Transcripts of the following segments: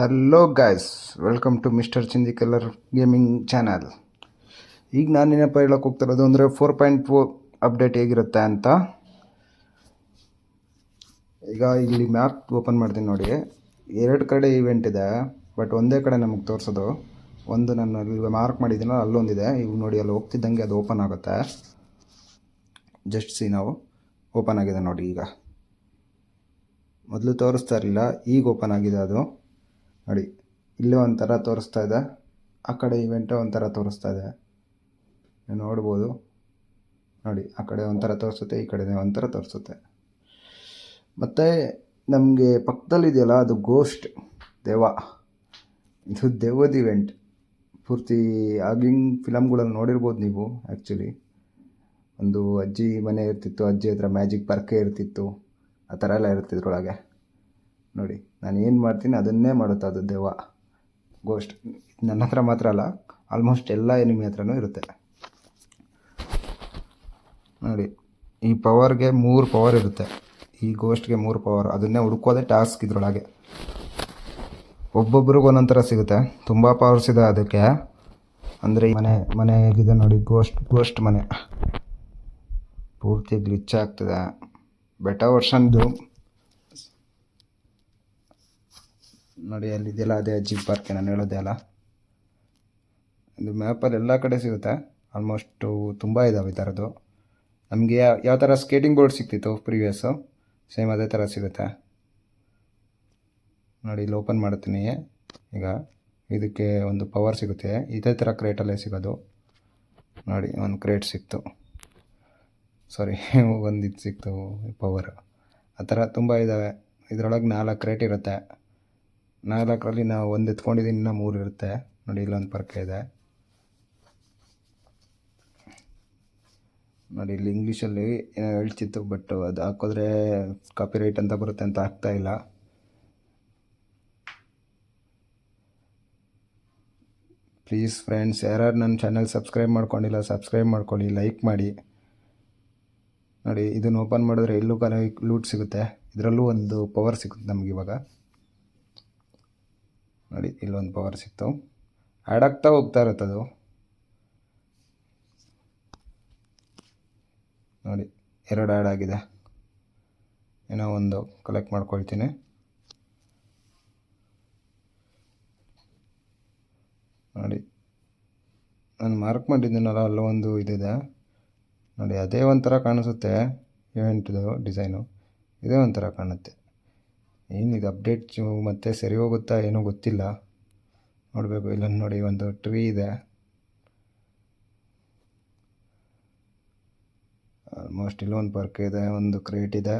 Hello guys, welcome to mister Chindi colour gaming channel. ಈಗ ನಾನು ಏನಪ್ಪ ಹೇಳೋಕೆ ಹೋಗ್ತಿರೋದು ಅಂದರೆ 4.4 ಅಪ್ಡೇಟ್ ಹೇಗಿರುತ್ತೆ ಅಂತ. ಈಗ ಇಲ್ಲಿ ಮ್ಯಾಪ್ ಓಪನ್ ಮಾಡ್ತೀನಿ ನೋಡಿ. 2 ಕಡೆ ಇವೆಂಟ್ ಇದೆ, ಬಟ್ ಒಂದೇ ಕಡೆ ನಮಗೆ ತೋರಿಸೋದು. ಒಂದು ನಾನು ಅಲ್ಲಿ ಮಾರ್ಕ್ ಮಾಡಿದ್ದೀನೋ ಅಲ್ಲೊಂದಿದೆ. ಈಗ ನೋಡಿ, ಅಲ್ಲಿ ಹೋಗ್ತಿದ್ದಂಗೆ ಅದು ಓಪನ್ ಆಗುತ್ತೆ. ಜಸ್ಟ್ ನಾವು ಓಪನ್ ಆಗಿದೆ ನೋಡಿ. ಈಗ ಮೊದಲು ತೋರಿಸ್ತಾ ಇರಲಿಲ್ಲ, ಈಗ ಓಪನ್ ಆಗಿದೆ ಅದು ನೋಡಿ. ಇಲ್ಲೇ ಒಂಥರ ತೋರಿಸ್ತಾ ಇದೆ, ಆ ಕಡೆ ಇವೆಂಟು ಒಂಥರ ತೋರಿಸ್ತಾ ಇದೆ. ನೀವು ನೋಡ್ಬೋದು ನೋಡಿ, ಆ ಕಡೆ ಒಂಥರ ತೋರಿಸುತ್ತೆ, ಈ ಕಡೆ ಒಂಥರ ತೋರಿಸುತ್ತೆ. ಮತ್ತು ನಮಗೆ ಪಕ್ಕದಲ್ಲಿದೆಯಲ್ಲ, ಅದು ಗೋಸ್ಟ್ ದೆವ್ವ. ಇದು ದೆವ್ವದ ಇವೆಂಟ್. ಪೂರ್ತಿ ಆಗಿನ ಫಿಲಮ್ಗಳಲ್ಲಿ ನೋಡಿರ್ಬೋದು ನೀವು. ಆ್ಯಕ್ಚುಲಿ ಒಂದು ಅಜ್ಜಿ ಮನೆ ಇರ್ತಿತ್ತು, ಅಜ್ಜಿ ಹತ್ರ ಮ್ಯಾಜಿಕ್ ಪರ್ಕೆ ಇರ್ತಿತ್ತು, ಆ ಥರ ಎಲ್ಲ ಇರ್ತಿದ್ರೊಳಗೆ ನೋಡಿ. ನಾನು ಏನು ಮಾಡ್ತೀನಿ ಅದನ್ನೇ ಮಾಡುತ್ತೆ ಅದು ದೆವ್ವ, ಗೋಸ್ಟ್. ನನ್ನ ಹತ್ರ ಮಾತ್ರ ಅಲ್ಲ, ಆಲ್ಮೋಸ್ಟ್ ಎಲ್ಲ ಎನಿಮಿ ಹತ್ರನೂ ಇರುತ್ತೆ ನೋಡಿ. ಈ ಪವರ್ಗೆ 3 ಪವರ್ ಇರುತ್ತೆ, ಈ ಗೋಸ್ಟ್ಗೆ 3 ಪವರ್. ಅದನ್ನೇ ಹುಡ್ಕೋದೆ ಟಾಸ್ಕ್ ಇದ್ರೊಳಗೆ. ಒಬ್ಬೊಬ್ರಿಗೆ ಒಂದೊಂದು ಥರ ಸಿಗುತ್ತೆ, ತುಂಬ ಪವರ್ಸ್ ಇದೆ ಅದಕ್ಕೆ. ಅಂದರೆ ಮನೆ ಹೇಗಿದೆ ನೋಡಿ, ಗೋಸ್ಟ್ ಮನೆ ಪೂರ್ತಿ ಗ್ಲಿಚ್ ಆಗ್ತದೆ. ಬೆಟಾ ವರ್ಷನ್ದು ನೋಡಿ, ಅಲ್ಲಿದೆಯಲ್ಲ ಅದೇ ಅಜ್ಜಿ ಪಾರ್ಕೆ ನಾನು ಹೇಳೋದೆ ಅಲ್ಲ. ಇದು ಮ್ಯಾಪಲ್ಲಿ ಎಲ್ಲ ಕಡೆ ಸಿಗುತ್ತೆ, ಆಲ್ಮೋಸ್ಟು ತುಂಬ ಇದ್ದಾವೆ ಈ ಥರದ್ದು. ನಮಗೆ ಯಾವ ಥರ ಸ್ಕೇಟಿಂಗ್ ಬೋರ್ಡ್ ಸಿಗ್ತಿತ್ತು ಪ್ರೀವಿಯಸ್ಸು, ಸೇಮ್ ಅದೇ ಥರ ಸಿಗುತ್ತೆ ನೋಡಿ. ಇಲ್ಲಿ ಓಪನ್ ಮಾಡ್ತೀನಿ. ಈಗ ಇದಕ್ಕೆ ಒಂದು ಪವರ್ ಸಿಗುತ್ತೆ, ಇದೇ ಥರ ಕ್ರೇಟಲ್ಲೇ ಸಿಗೋದು ನೋಡಿ. ಒಂದು ಕ್ರೇಟ್ ಸಿಕ್ತು, ಸಾರಿ ಒಂದು ಇದು ಸಿಕ್ತು ಪವರ್. ಆ ಥರ ತುಂಬ ಇದ್ದಾವೆ. ಇದರೊಳಗೆ 4 ಕ್ರೇಟ್ ಇರುತ್ತೆ. 4ರಲ್ಲಿ ನಾವು ಒಂದು ಎತ್ಕೊಂಡಿದ್ದೀನಿ, ಇನ್ನೂ 3 ಇರುತ್ತೆ ನೋಡಿ. ಇಲ್ಲೊಂದು ಪರ್ಕೆ ಇದೆ ನೋಡಿ. ಇಲ್ಲಿ ಇಂಗ್ಲೀಷಲ್ಲಿ ಏನೋ ಹೇಳ್ತಿತ್ತು, ಬಟ್ ಅದು ಹಾಕಿದ್ರೆ ಕಾಪಿರೈಟ್ ಅಂತ ಬರುತ್ತೆ ಅಂತ ಆಗ್ತಾಯಿಲ್ಲ. ಪ್ಲೀಸ್ ಫ್ರೆಂಡ್ಸ್, ಯಾರು ನನ್ನ ಚಾನಲ್ ಸಬ್ಸ್ಕ್ರೈಬ್ ಮಾಡ್ಕೊಂಡಿಲ್ಲ ಸಬ್ಸ್ಕ್ರೈಬ್ ಮಾಡ್ಕೊಳ್ಳಿ, ಲೈಕ್ ಮಾಡಿ ನೋಡಿ. ಇದನ್ನು ಓಪನ್ ಮಾಡಿದ್ರೆ ಇಲ್ಲೂ ಲೂಟ್ ಸಿಗುತ್ತೆ, ಇದರಲ್ಲೂ ಒಂದು ಪವರ್ ಸಿಗುತ್ತೆ ನಮ್ಗೆ ಇವಾಗ ನೋಡಿ. ಇಲ್ಲೊಂದು ಪವರ್ ಸಿಕ್ತು, ಆ್ಯಡ್ ಆಗ್ತಾ ಹೋಗ್ತಾ ಇರುತ್ತೆ ಅದು ನೋಡಿ. 2 ಆ್ಯಡ್ ಆಗಿದೆ, ಏನೋ ಒಂದು ಕಲೆಕ್ಟ್ ಮಾಡ್ಕೊಳ್ತೀನಿ ನೋಡಿ. ನಾನು ಮಾರ್ಕ್ ಮಾಡಿದ್ದೀನಲ್ಲ, ಅಲ್ಲೊಂದು ಇದಿದೆ ನೋಡಿ. ಅದೇ ಒಂಥರ ಕಾಣಿಸುತ್ತೆ ಇವೆಂಟ್ದು ಡಿಸೈನು, ಇದೇ ಒಂಥರ ಕಾಣುತ್ತೆ. ಏನಿದು ಅಪ್ಡೇಟ್ ಮತ್ತೆ ಸರಿ ಹೋಗುತ್ತಾ ಏನೋ ಗೊತ್ತಿಲ್ಲ, ನೋಡಬೇಕು. ಇಲ್ಲೊಂದು ನೋಡಿ, ಒಂದು ಟ್ರೀ ಇದೆ, ಆಲ್ಮೋಸ್ಟ್ ಇಲ್ಲೊಂದು ಪರ್ಕ್ ಇದೆ, ಒಂದು ಕ್ರೇಟ್ ಇದೆ.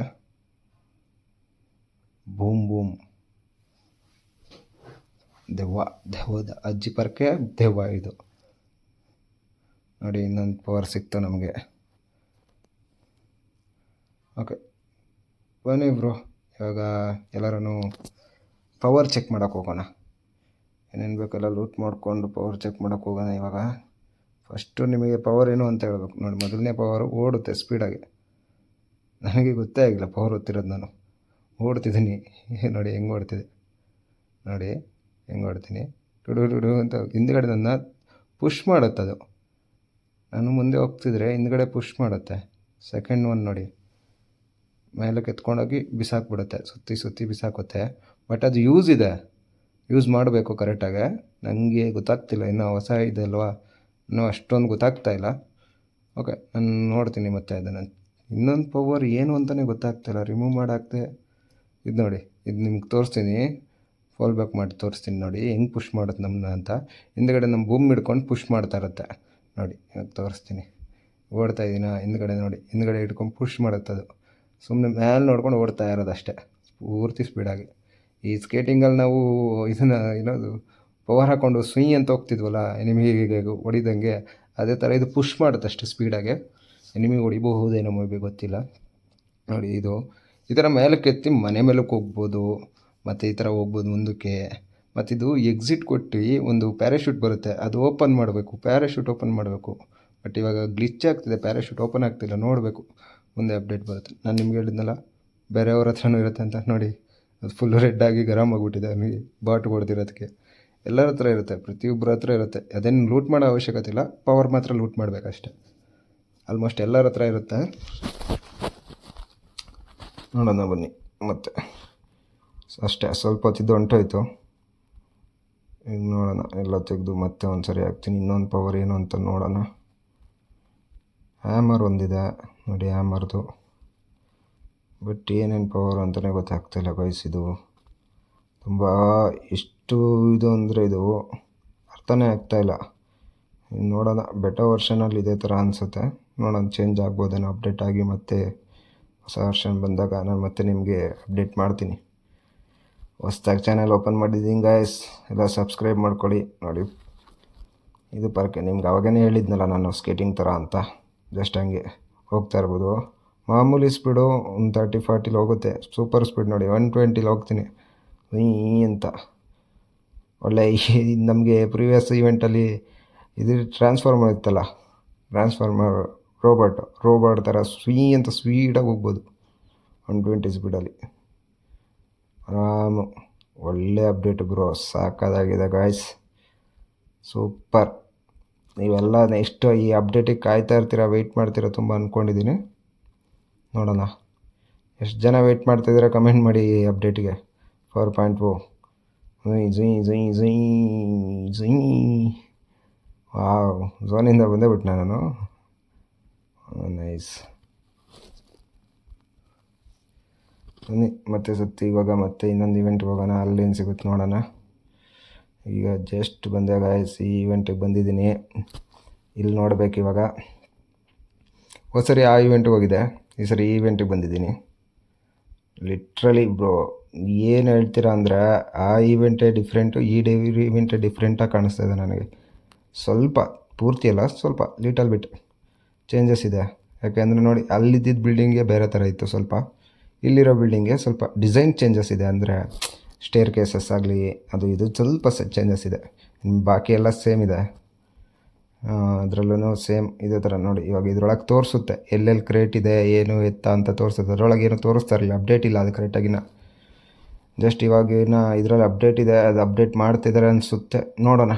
ಬೂಮ್ ದೆವ್ವದ ಅಜ್ಜಿ ಪರ್ಕೆ ದೆವ್ವ ಇದು ನೋಡಿ. ಇನ್ನೊಂದು ಪವರ್ ಸಿಕ್ತು ನಮಗೆ. ಓಕೆ ಬನ್ನಿ ಬ್ರೋ, ಇವಾಗ ಎಲ್ಲರೂ ಪವರ್ ಚೆಕ್ ಮಾಡೋಕ್ಕೆ ಹೋಗೋಣ. ಏನೇನು ಬೇಕೆಲ್ಲ ಲೂಟ್ ಮಾಡಿಕೊಂಡು ಪವರ್ ಚೆಕ್ ಮಾಡೋಕ್ಕೆ ಹೋಗೋಣ. ಇವಾಗ ಫಸ್ಟು ನಿಮಗೆ ಪವರ್ ಏನು ಅಂತ ಹೇಳ್ಬೇಕು ನೋಡಿ. ಮೊದಲನೇ ಪವರು ಓಡುತ್ತೆ ಸ್ಪೀಡಾಗಿ. ನನಗೆ ಗೊತ್ತೇ ಆಗಿಲ್ಲ ಪವರ್ ಓದ್ತಿರೋದು, ನಾನು ಓಡ್ತಿದ್ದೀನಿ ನೋಡಿ. ಹೆಂಗೆ ಓಡ್ತಿದೆ ನೋಡಿ, ಹೆಂಗೆ ಓಡ್ತೀನಿ ಟುಡು ಅಂತ. ಹಿಂದ್ಗಡೆ ನನ್ನ ಪುಷ್ ಮಾಡುತ್ತೆ ಅದು. ನಾನು ಮುಂದೆ ಹೋಗ್ತಿದ್ರೆ ಹಿಂದ್ಗಡೆ ಪುಷ್ ಮಾಡುತ್ತೆ. ಸೆಕೆಂಡ್ ಒನ್ ನೋಡಿ, ಮೇಲಕ್ಕೆ ಎತ್ಕೊಂಡೋಗಿ ಬಿಸಾಕ್ಬಿಡುತ್ತೆ, ಸುತ್ತಿ ಬಿಸಾಕುತ್ತೆ. ಬಟ್ ಅದು ಯೂಸ್ ಮಾಡಬೇಕು ಕರೆಕ್ಟಾಗಿ. ನನಗೆ ಗೊತ್ತಾಗ್ತಿಲ್ಲ, ಇನ್ನೂ ಹೊಸ ಇದೆ ಅಲ್ವಾ, ಇನ್ನೂ ಅಷ್ಟೊಂದು ಗೊತ್ತಾಗ್ತಾ ಇಲ್ಲ. ಓಕೆ, ನಾನು ನೋಡ್ತೀನಿ ಮತ್ತೆ ಅದನ್ನು. ಇನ್ನೊಂದು ಪವರ್ ಏನು ಅಂತಲೇ ಗೊತ್ತಾಗ್ತಾಯಿಲ್ಲ, ರಿಮೂವ್ ಮಾಡಾಕ್ದೆ. ಇದು ನೋಡಿ, ಇದು ನಿಮ್ಗೆ ತೋರಿಸ್ತೀನಿ, ಫಾಲ್ ಬ್ಯಾಕ್ ಮಾಡಿ ತೋರಿಸ್ತೀನಿ ನೋಡಿ ಹೆಂಗೆ ಪುಷ್ ಮಾಡುತ್ತೆ ನಮ್ಮನ್ನ ಅಂತ. ಹಿಂದ್ಗಡೆ ನಮ್ಮ ಬೂಮ್ ಹಿಡ್ಕೊಂಡು ಪುಷ್ ಮಾಡ್ತಾ ಇರುತ್ತೆ ನೋಡಿ. ಇವಾಗ ತೋರಿಸ್ತೀನಿ, ಓಡ್ತಾ ಇದ್ದೀನ ಹಿಂದ್ಗಡೆ ನೋಡಿ, ಹಿಂದ್ಗಡೆ ಹಿಡ್ಕೊಂಡು ಪುಷ್ ಮಾಡುತ್ತೆ ಅದು. ಸುಮ್ಮನೆ ಮೇಲೆ ನೋಡ್ಕೊಂಡು ಓಡ್ತಾ ಇರೋದು ಅಷ್ಟೇ, ಪೂರ್ತಿ ಸ್ಪೀಡಾಗಿ. ಈ ಸ್ಕೇಟಿಂಗಲ್ಲಿ ನಾವು ಇದನ್ನು ಏನೋದು ಪವರ್ ಹಾಕ್ಕೊಂಡು ಸ್ವಿಂಗ್ ಅಂತ ಹೋಗ್ತಿದ್ವಲ್ಲ ಎನಿಮಿಗೆ ಹೊಡಿದಂಗೆ, ಅದೇ ಥರ ಇದು ಪುಷ್ ಮಾಡುತ್ತೆ ಅಷ್ಟು ಸ್ಪೀಡಾಗಿ. ಎನಿಮಿಗೆ ಹೊಡಿಬಹುದೇನೋ ಮೇ ಬಿ, ಗೊತ್ತಿಲ್ಲ ನೋಡಿ. ಇದು ಈ ಥರ ಮೇಲಕ್ಕೆ ಎತ್ತಿ ಮನೆ ಮೇಲಕ್ಕೆ ಹೋಗ್ಬೋದು, ಮತ್ತು ಈ ಥರ ಹೋಗ್ಬೋದು ಮುಂದಕ್ಕೆ. ಮತ್ತು ಇದು ಎಕ್ಸಿಟ್ ಕೊಟ್ಟು ಒಂದು ಪ್ಯಾರಾಶೂಟ್ ಬರುತ್ತೆ, ಅದು ಓಪನ್ ಮಾಡಬೇಕು, ಪ್ಯಾರಾಶೂಟ್ ಓಪನ್ ಮಾಡಬೇಕು. ಬಟ್ ಇವಾಗ ಗ್ಲಿಚ್ ಆಗ್ತಿದೆ, ಪ್ಯಾರಾಶೂಟ್ ಓಪನ್ ಆಗ್ತಿಲ್ಲ. ನೋಡಬೇಕು, ಮುಂದೆ ಅಪ್ಡೇಟ್ ಬರುತ್ತೆ. ನಾನು ನಿಮ್ಗೆ ಹೇಳಿದ್ನಲ್ಲ ಬೇರೆಯವ್ರ ಹತ್ರನೂ ಇರುತ್ತೆ ಅಂತ ನೋಡಿ. ಅದು ಫುಲ್ ರೆಡ್ ಆಗಿ ಗರಮ್ ಆಗಿಬಿಟ್ಟಿದೆ ಅವನಿಗೆ ಬಾಟ್ ಹೊಡೆದಿರೋದಕ್ಕೆ. ಎಲ್ಲರ ಹತ್ರ ಇರುತ್ತೆ, ಪ್ರತಿಯೊಬ್ಬರ ಹತ್ರ ಇರುತ್ತೆ. ಅದೇನು ಲೂಟ್ ಮಾಡೋ ಅವಶ್ಯಕತೆ ಇಲ್ಲ, ಪವರ್ ಮಾತ್ರ ಲೂಟ್ ಮಾಡಬೇಕಷ್ಟೆ. ಆಲ್ಮೋಸ್ಟ್ ಎಲ್ಲರ ಹತ್ರ ಇರುತ್ತೆ. ನೋಡೋಣ ಬನ್ನಿ ಮತ್ತೆ. ಅಷ್ಟೇ, ಸ್ವಲ್ಪ ಹೊತ್ತಿದ್ದು ಹೊಂಟೋಯ್ತು. ಈಗ ನೋಡೋಣ, ಎಲ್ಲ ತೆಗೆದು ಮತ್ತೆ ಒಂದು ಸರಿ ಹಾಕ್ತೀನಿ. ಇನ್ನೊಂದು ಪವರ್ ಏನು ಅಂತ ನೋಡೋಣ. ಹ್ಯಾಮರ್ ಒಂದಿದೆ ನೋಡಿ, ಹ್ಯಾಮರ್ದು. ಬಟ್ ಏನೇನು ಪವರ್ ಅಂತಲೇ ಗೊತ್ತಾಗ್ತಾಯಿಲ್ಲ ಗೈಸ್. ಇದು ತುಂಬ ಎಷ್ಟು ಇದು ಅಂದರೆ ಇದು ಅರ್ಥನೇ ಆಗ್ತಾಯಿಲ್ಲ. ನೋಡೋಣ, ಬೆಟರ್ ವರ್ಷನಲ್ಲಿ ಇದೇ ಥರ ಅನಿಸುತ್ತೆ. ನೋಡೋಣ, ಚೇಂಜ್ ಆಗ್ಬೋದೇನೋ ಅಪ್ಡೇಟ್ ಆಗಿ. ಮತ್ತೆ ಹೊಸ ವರ್ಷನ್ ಬಂದಾಗ ನಾನು ಮತ್ತೆ ನಿಮಗೆ ಅಪ್ಡೇಟ್ ಮಾಡ್ತೀನಿ. ಹೊಸ್ದಾಗಿ ಚಾನೆಲ್ ಓಪನ್ ಮಾಡಿದ್ದೀನಿ ಗೈಸ್, ಎಲ್ಲ ಸಬ್ಸ್ಕ್ರೈಬ್ ಮಾಡ್ಕೊಳ್ಳಿ. ನೋಡಿ, ಇದು ಪರ್ಕೆ ನಿಮ್ಗೆ ಅವಾಗೇ ಹೇಳಿದ್ನಲ್ಲ ನಾನು, ಸ್ಕೇಟಿಂಗ್ ಥರ ಅಂತ. ಜಸ್ಟ್ ಹಂಗೆ ಹೋಗ್ತಾ ಇರ್ಬೋದು. ಮಾಮೂಲಿ ಸ್ಪೀಡು ಒಂದು 30-40 ಹೋಗುತ್ತೆ. ಸೂಪರ್ ಸ್ಪೀಡ್ ನೋಡಿ 120 ಹೋಗ್ತೀನಿ ಅಂತ. ಒಳ್ಳೆ ನಮಗೆ ಪ್ರೀವಿಯಸ್ ಈವೆಂಟಲ್ಲಿ ಇದು ಟ್ರಾನ್ಸ್ಫಾರ್ಮರ್ ಇತ್ತಲ್ಲ, ಟ್ರಾನ್ಸ್ಫಾರ್ಮರ್ ರೋಬೋಟ್ ಥರ ಅಂತ ಸ್ಪೀಡಾಗಿ ಹೋಗ್ಬೋದು 120 ಸ್ಪೀಡಲ್ಲಿ ಆರಾಮು. ಒಳ್ಳೆ ಅಪ್ಡೇಟ್ ಬ್ರೋ, ಸಾಕಾಗಿದೆ ಗಾಯ್ಸ್, ಸೂಪರ್. ನೀವೆಲ್ಲ ನೆಕ್ಸ್ಟ್ ಈ ಅಪ್ಡೇಟಿಗೆ ಕಾಯ್ತಾ ಇರ್ತೀರ, ವೆಯ್ಟ್ ಮಾಡ್ತೀರಾ ತುಂಬ ಅಂದ್ಕೊಂಡಿದ್ದೀನಿ. ನೋಡೋಣ ಎಷ್ಟು ಜನ ವೆಯ್ಟ್ ಮಾಡ್ತಾಯಿದ್ದೀರಾ ಕಮೆಂಟ್ ಮಾಡಿ ಈ ಅಪ್ಡೇಟಿಗೆ. 4.0 ವಾವ್, ಝೋನಿಂದ ಬಂದೇ ಬಿಟ್ಟೆ ನಾನು. ನೈಸ್. ಮತ್ತೆ ಸುತ್ತಿ ಇವಾಗ ಮತ್ತೆ ಇನ್ನೊಂದು ಇವೆಂಟ್ಗೆ ಹೋಗೋಣ. ಅಲ್ಲೇನು ಸಿಗುತ್ತೆ ನೋಡೋಣ. ಈಗ ಜಸ್ಟ್ ಬಂದೆ ಗಾಯ್ಸ್, ಈ ಇವೆಂಟಿಗೆ ಬಂದಿದ್ದೀನಿ. ಇಲ್ಲಿ ನೋಡಬೇಕು ಇವಾಗ. ಸರಿ ಆ ಇವೆಂಟಿಗೆ ಹೋಗಿದೆ, ಈ ಸರಿ ಈ ಇವೆಂಟಿಗೆ ಬಂದಿದ್ದೀನಿ. ಲಿಟ್ರಲಿ ಬ್ರೋ, ಏನು ಹೇಳ್ತೀರಾ ಅಂದರೆ ಆ ಈವೆಂಟೇ ಡಿಫ್ರೆಂಟು, ಈ ಈವೆಂಟೇ ಡಿಫ್ರೆಂಟಾಗಿ ಕಾಣಿಸ್ತಾ ಇದೆ ನನಗೆ. ಸ್ವಲ್ಪ, ಪೂರ್ತಿ ಅಲ್ಲ, ಸ್ವಲ್ಪ ಲಿಟಲ್ ಬಿಟ್ ಚೇಂಜಸ್ ಇದೆ. ಯಾಕೆಂದರೆ ನೋಡಿ, ಅಲ್ಲಿದ್ದಿದ್ದು ಬಿಲ್ಡಿಂಗ್ಗೆ ಬೇರೆ ಥರ ಇತ್ತು ಸ್ವಲ್ಪ, ಇಲ್ಲಿರೋ ಬಿಲ್ಡಿಂಗ್ಗೆ ಸ್ವಲ್ಪ ಡಿಸೈನ್ ಚೇಂಜಸ್ ಇದೆ. ಅಂದರೆ ಸ್ಟೇರ್ ಕೇಸಸ್ ಆಗಲಿ ಅದು ಇದು ಸ್ವಲ್ಪ ಚೇಂಜಸ್ ಇದೆ. ಬಾಕಿ ಎಲ್ಲ ಸೇಮ್ ಇದೆ. ಅದರಲ್ಲೂ ಸೇಮ್ ಇದೇ ಥರ ನೋಡಿ. ಇವಾಗ ಇದ್ರೊಳಗೆ ತೋರಿಸುತ್ತೆ ಎಲ್ಲೆಲ್ಲಿ ಕ್ರೇಟ್ ಇದೆ, ಏನು ಎತ್ತ ಅಂತ ತೋರಿಸುತ್ತೆ. ಅದರೊಳಗೆ ಏನು ತೋರಿಸ್ತಾ ಇರಲಿಲ್ಲ, ಅಪ್ಡೇಟ್ ಇಲ್ಲ ಅದು ಕರೆಕ್ಟಾಗಿನ. ಜಸ್ಟ್ ಇವಾಗಿನ ಇದರಲ್ಲಿ ಅಪ್ಡೇಟ್ ಇದೆ, ಅದು ಅಪ್ಡೇಟ್ ಮಾಡ್ತಿದ್ದಾರೆ ಅನಿಸುತ್ತೆ. ನೋಡೋಣ,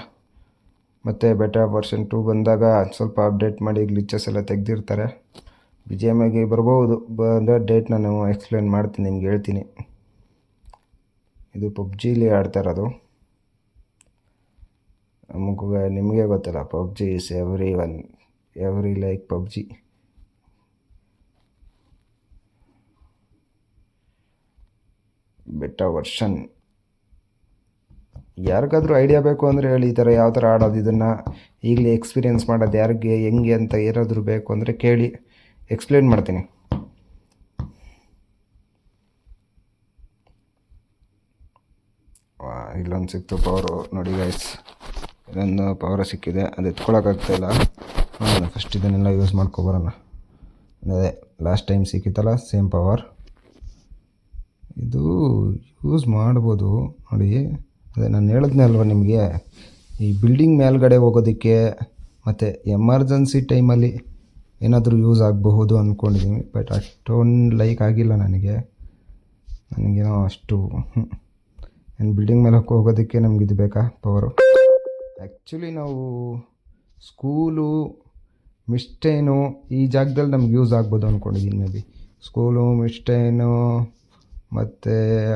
ಮತ್ತು ಬೆಟರ್ ವರ್ಷನ್ 2 ಬಂದಾಗ ಸ್ವಲ್ಪ ಅಪ್ಡೇಟ್ ಮಾಡಿ ಗ್ಲಿಚಸ್ ಎಲ್ಲ ತೆಗೆದಿರ್ತಾರೆ. BGMI ಬರ್ಬೋದು, ಬಂದ ಡೇಟ್ ನಾನು ಎಕ್ಸ್ಪ್ಲೇನ್ ಮಾಡ್ತೀನಿ, ನಿಮ್ಗೆ ಹೇಳ್ತೀನಿ. ಇದು ಪಬ್ಜಿಲಿ ಆಡ್ತಾ ಇರೋದು. ನಿಮಗೆ ಗೊತ್ತಲ್ಲ, PUBG is every like PUBG. Better version ಯಾರಿಗಾದ್ರೂ ಐಡಿಯಾ ಬೇಕು ಅಂದರೆ ಹೇಳಿ, ಈ ಥರ ಯಾವ ಥರ ಆಡೋದು, ಇದನ್ನು ಈಗಲೇ ಎಕ್ಸ್ಪೀರಿಯೆನ್ಸ್ ಮಾಡೋದು ಯಾರಿಗೆ ಹೆಂಗೆ ಅಂತ ಏನಾದರೂ ಬೇಕು ಅಂದರೆ ಕೇಳಿ, ಎಕ್ಸ್ಪ್ಲೇನ್ ಮಾಡ್ತೀನಿ. ಇಲ್ಲೊಂದು ಸಿಕ್ತು ಪವರು ನೋಡಿ ಗೈಸ್, ಇಲ್ಲೊಂದು ಪವರ್ ಸಿಕ್ಕಿದೆ. ಅದು ಎತ್ಕೊಳ್ಳೋಕ್ಕಾಗ್ತಾಯಿಲ್ಲ. ನೋಡೋಣ, ಫಸ್ಟ್ ಇದನ್ನೆಲ್ಲ ಯೂಸ್ ಮಾಡ್ಕೊಬರೋಣ. ಅದೇ ಲಾಸ್ಟ್ ಟೈಮ್ ಸಿಕ್ಕಿತ್ತಲ್ಲ, ಸೇಮ್ ಪವರ್. ಇದು ಯೂಸ್ ಮಾಡ್ಬೋದು ನೋಡಿ. ಅದೇ ನಾನು ಹೇಳಿದ್ನೇ ಅಲ್ವ ನಿಮಗೆ, ಈ ಬಿಲ್ಡಿಂಗ್ ಮೇಲ್ಗಡೆ ಹೋಗೋದಕ್ಕೆ ಮತ್ತು ಎಮರ್ಜೆನ್ಸಿ ಟೈಮಲ್ಲಿ ಏನಾದರೂ ಯೂಸ್ ಆಗಬಹುದು ಅಂದ್ಕೊಂಡಿದ್ದೀನಿ. ಬಟ್ ಅಷ್ಟೊಂದು ಲೈಕ್ ಆಗಿಲ್ಲ ನನಗೇನೋ ಅಷ್ಟು. ಏನು ಬಿಲ್ಡಿಂಗ್ ಮೇಲೆ ಹೋಗೋದಕ್ಕೆ ನಮ್ಗೆ ಇದು ಬೇಕಾ ಪವರು? ಆ್ಯಕ್ಚುಲಿ ನಾವು ಸ್ಕೂಲು, ಮಿಸ್ಟೇನು ಈ ಜಾಗದಲ್ಲಿ ನಮ್ಗೆ ಯೂಸ್ ಆಗ್ಬೋದು ಅಂದ್ಕೊಂಡಿದ್ದೀನಿ. ಮೇ ಬಿ ಸ್ಕೂಲು, ಮಿಸ್ಟೇನು ಮತ್ತು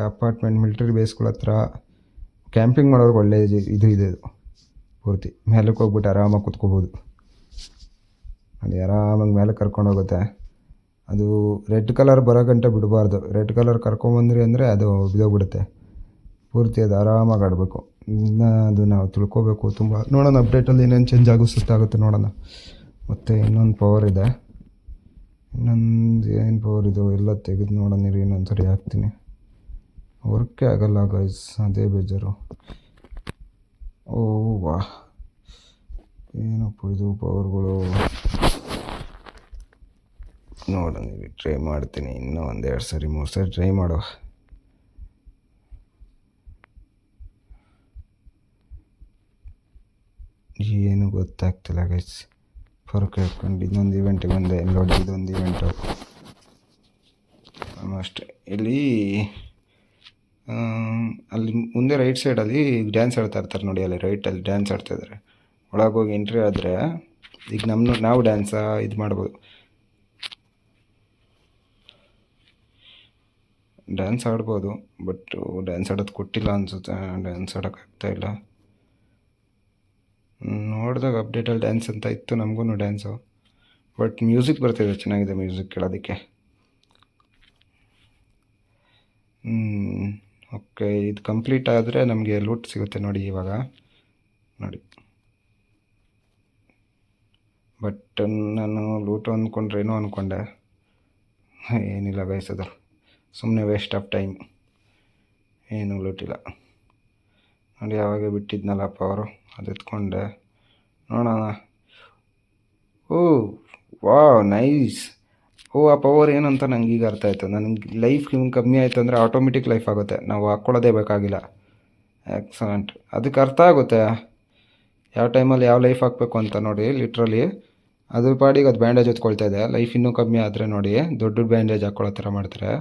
ಅಪಾರ್ಟ್ಮೆಂಟ್, ಮಿಲ್ಟ್ರಿ ಬೇಸ್ಗಳ ಹತ್ರ ಕ್ಯಾಂಪಿಂಗ್ ಮಾಡೋರ್ಗೆ ಒಳ್ಳೆ ಇದು ಇದೆ. ಇದು ಪೂರ್ತಿ ಮೇಲಕ್ಕೆ ಹೋಗ್ಬಿಟ್ಟು ಆರಾಮಾಗಿ ಕೂತ್ಕೋಬೋದು. ಅಲ್ಲಿ ಆರಾಮಾಗಿ ಮೇಲೆ ಕರ್ಕೊಂಡೋಗುತ್ತೆ. ಅದು ರೆಡ್ ಕಲರ್ ಬರೋ ಗಂಟೆ ಬಿಡಬಾರ್ದು. ರೆಡ್ ಕಲರ್ ಕರ್ಕೊಂಬಂದ್ರಿ ಅಂದರೆ ಅದು ಬಿದ್ದೋಗ್ಬಿಡುತ್ತೆ ಪೂರ್ತಿ. ಅದು ಆರಾಮಾಗಿ ಆಡಬೇಕು. ಇನ್ನು ಅದು ನಾವು ತಿಳ್ಕೊಬೇಕು ತುಂಬ. ನೋಡೋಣ ಅಪ್ಡೇಟಲ್ಲಿ ಏನೇನು ಚೇಂಜ್ ಆಗುತ್ತೆ ನೋಡೋಣ. ಮತ್ತು ಇನ್ನೊಂದು ಪವರ್ ಇದೆ. ಇನ್ನೊಂದು ಏನು ಪವರ್ ಇದು ಎಲ್ಲ ತೆಗೆದು ನೋಡೋಣ. ಇನ್ನೊಂದು ಸರಿ ಹಾಕ್ತೀನಿ. ವರ್ಕೇ ಆಗಲ್ಲ ಗೈಸ್, ಅದೇ ಬೇಜಾರು. ಓ ವಾ, ಏನಪ್ಪ ಇದು ಪವರ್ಗಳು. ನೋಡೋಣ, ಟ್ರೈ ಮಾಡ್ತೀನಿ. ಇನ್ನೂ 1-2 ಸರಿ 3 ಸರಿ ಟ್ರೈ ಮಾಡುವ. ಏನು ಗೊತ್ತಾಗ್ತಿಲ್ಲ ಗೈಸ್. ಫರ್ಕ್ ಹಾಕ್ಕೊಂಡು ಇನ್ನೊಂದು ಇವೆಂಟಿಗೆ ಬಂದೆ. ನೋಡಿ, ಇದೊಂದು ಇವೆಂಟು ಅಷ್ಟೇ. ಇಲ್ಲಿ ಅಲ್ಲಿ ಮುಂದೆ ರೈಟ್ ಸೈಡಲ್ಲಿ ಡ್ಯಾನ್ಸ್ ಆಡ್ತಾ ಇರ್ತಾರೆ ನೋಡಿ, ಅಲ್ಲಿ ರೈಟಲ್ಲಿ ಡ್ಯಾನ್ಸ್ ಆಡ್ತಾಯಿದ್ದಾರೆ. ಒಳಗೋಗಿ ಎಂಟ್ರಿ ಆದರೆ ಈಗ ನಾವು ಡ್ಯಾನ್ಸ ಇದು ಮಾಡ್ಬೋದು, ಡ್ಯಾನ್ಸ್ ಆಡ್ಬೋದು. ಬಟ್ ಡ್ಯಾನ್ಸ್ ಆಡೋದು ಕೊಟ್ಟಿಲ್ಲ ಅನಿಸುತ್ತೆ, ಡ್ಯಾನ್ಸ್ ಆಡೋಕ್ಕಾಗ್ತಾಯಿಲ್ಲ. ನೋಡಿದಾಗ ಅಪ್ಡೇಟಲ್ಲಿ ಡ್ಯಾನ್ಸ್ ಅಂತ ಇತ್ತು ನಮಗೂ ಡ್ಯಾನ್ಸು, ಬಟ್ ಮ್ಯೂಸಿಕ್ ಬರ್ತಿದೆ, ಚೆನ್ನಾಗಿದೆ ಮ್ಯೂಸಿಕ್ ಕೇಳೋದಕ್ಕೆ. ಓಕೆ, ಇದು ಕಂಪ್ಲೀಟ್ ಆದರೆ ನಮಗೆ ಲೂಟ್ ಸಿಗುತ್ತೆ ನೋಡಿ ಇವಾಗ ನೋಡಿ. ಬಟ್ ನಾನು ಲೂಟು ಅಂದ್ಕೊಂಡ್ರೆ ಏನೋ ಅಂದ್ಕೊಂಡೆ, ಏನಿಲ್ಲ ಗೈಸ್, ಅದು ಸುಮ್ಮನೆ ವೇಸ್ಟ್ ಆಫ್ ಟೈಮ್, ಏನೂ ಲೂಟಿಲ್ಲ ನೋಡಿ. ಯಾವಾಗ ಬಿಟ್ಟಿದ್ನಲ್ಲ ಪವರು, ಅದು ಎತ್ಕೊಂಡೆ ನೋಡೋಣ. ಓ ವಾವ್, ನೈಸ್. ಓ, ಆ ಪವರ್ ಏನಂತ ನಂಗೆ ಈಗ ಅರ್ಥ ಆಯಿತು. ನನಗೆ ಲೈಫ್ ಕಮ್ಮಿ ಆಯಿತು ಅಂದರೆ ಆಟೋಮೆಟಿಕ್ ಲೈಫ್ ಆಗುತ್ತೆ, ನಾವು ಹಾಕ್ಕೊಳ್ಳೋದೇ ಬೇಕಾಗಿಲ್ಲ. ಎಕ್ಸಲೆಂಟ್, ಅದಕ್ಕೆ ಅರ್ಥ ಆಗುತ್ತೆ ಯಾವ ಟೈಮಲ್ಲಿ ಯಾವ ಲೈಫ್ ಹಾಕಬೇಕು ಅಂತ ನೋಡಿ. ಲಿಟ್ರಲಿ ಅದ್ರ ಪಾಡಿಗೆ ಅದು ಬ್ಯಾಂಡೇಜ್ ಹೊತ್ಕೊಳ್ತಾ ಇದೆ. ಲೈಫ್ ಇನ್ನೂ ಕಮ್ಮಿ ಆದರೆ ನೋಡಿ, ದೊಡ್ಡ ಬ್ಯಾಂಡೇಜ್ ಹಾಕ್ಕೊಳ್ಳೋ ಥರ ಮಾಡ್ತಾರೆ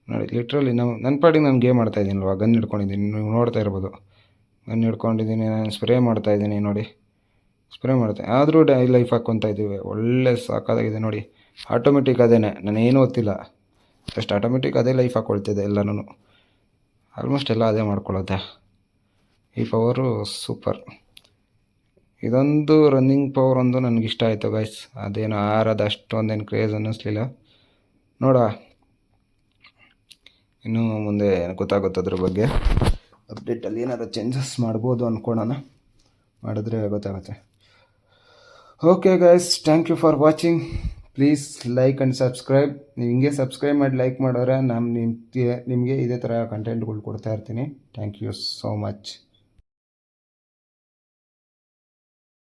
ನೋಡಿ. ಲಿಟ್ರಲಿ ನನ್ನ ಪಾಡಿಗೆ ನಾನು ಗೇಮ್ ಮಾಡ್ತಾಯಿದ್ದೀನಲ್ವ, ಗನ್ ಹಿಡ್ಕೊಂಡಿದ್ದೀನಿ, ನೀವು ನೋಡ್ತಾ ಇರ್ಬೋದು. ಗನ್ ಹಿಡ್ಕೊಂಡಿದ್ದೀನಿ, ನಾನು ಸ್ಪ್ರೇ ಮಾಡ್ತಾಯಿದ್ದೀನಿ ನೋಡಿ, ಸ್ಪ್ರೇ ಮಾಡ್ತೀನಿ. ಆದರೂ ಲೈಫ್ ಹಾಕ್ಕೊತಾ ಇದ್ದೀವಿ, ಒಳ್ಳೆ ಸಾಕಾಗಿದೆ ನೋಡಿ. ಆಟೋಮೆಟಿಕ್ ಅದೇನೆ, ನಾನೇನು ಗೊತ್ತಿಲ್ಲ, ಜಸ್ಟ್ ಆಟೋಮೆಟಿಕ್ ಅದೇ ಲೈಫ್ ಹಾಕ್ಕೊಳ್ತಿದ್ದೆ ಎಲ್ಲನೂ. ಆಲ್ಮೋಸ್ಟ್ ಎಲ್ಲ ಅದೇ ಮಾಡ್ಕೊಳ್ಳುತ್ತೆ. ಈ ಪವರು ಸೂಪರ್. ಇದೊಂದು ರನ್ನಿಂಗ್ ಪವರ್ ಒಂದು ನನಗಿಷ್ಟ ಆಯಿತು ಗೈಸ್. ಅದೇನು ಆರೋದು ಅಷ್ಟೊಂದೇನು ಕ್ರೇಜ್ ಅನ್ನಿಸ್ಲಿಲ್ಲ. ನೋಡ, ಇನ್ನೂ ಮುಂದೆ ಗೊತ್ತಾಗುತ್ತೆ ಅದ್ರ ಬಗ್ಗೆ. ಅಪ್ಡೇಟಲ್ಲಿ ಏನಾದ್ರು ಚೇಂಜಸ್ ಮಾಡ್ಬೋದು ಅಂದ್ಕೊಳ್ಳೋಣ, ಮಾಡಿದ್ರೆ ಗೊತ್ತಾಗುತ್ತೆ. Okay guys, thank you for watching. Please like and subscribe. ನೀವು ಹಿಂಗೆ ಸಬ್ಸ್ಕ್ರೈಬ್ ಮಾಡಿ ಲೈಕ್ ಮಾಡಿದ್ರೆ ನಾನು ನಿಮಗೆ ಇದೇ ಥರ ಕಂಟೆಂಟ್ಗಳು ಕೊಡ್ತಾ ಇರ್ತೀನಿ. Thank you so much.